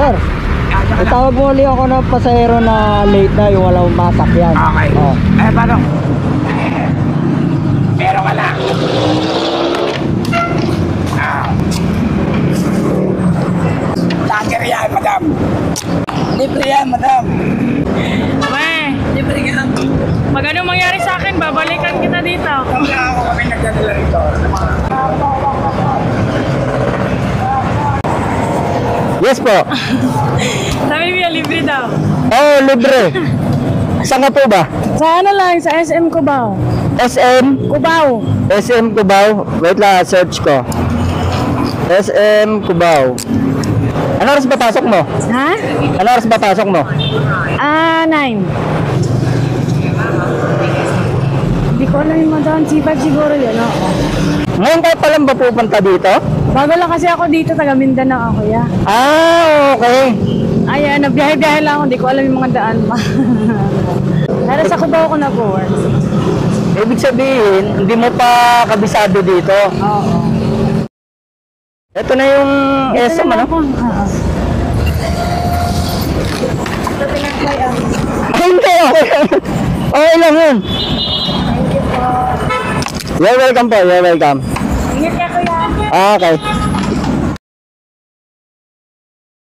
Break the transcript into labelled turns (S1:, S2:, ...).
S1: Sir, itawag mo ulit ako ng pasahero na late na yung walang masakyan.
S2: Okay.
S1: Oh.
S2: Paano? Meron ka na. Lager yan, madam. Libre yan, madam.
S3: Weh,
S2: Libre yan.
S3: pag anong mangyari sa akin, babalikan kita dito.
S2: Wala ako kami nagdadala rito.
S1: Yes po.
S3: Sabi niya, libre daw.
S1: Oh, libre. Saan ka po ba?
S3: Sa ano lang, sa SM Cubao.
S1: SM?
S3: Cubao.
S1: SM Cubao. Wait lang, search ko. SM Cubao. Ano oras ba pasok mo?
S3: Ha?
S1: Ano oras ba pasok mo?
S3: 9. Hindi ko alam yung madaan. C5 siguro yun, oo.
S1: Ngayon kayo pa lang ba pupunta dito?
S3: Bago lang kasi ako dito, taga Mindanao ako, ya.
S1: Ah, okay.
S3: Ayan, nagbiyahe-biyahe lang ako. Hindi ko alam yung mga daan pa. Pero sa Cubao ko nag-work.
S1: Ibig sabihin, hindi mo pa kabisado dito.
S3: Oo.
S1: Ito na yung SM, ano?
S3: Oo.
S1: Ay, hindi, okay lang. Okay lang yun.
S3: Thank you po.
S1: You're welcome po, you're welcome.
S3: Ingat ka, kuya.
S1: Ah, okay.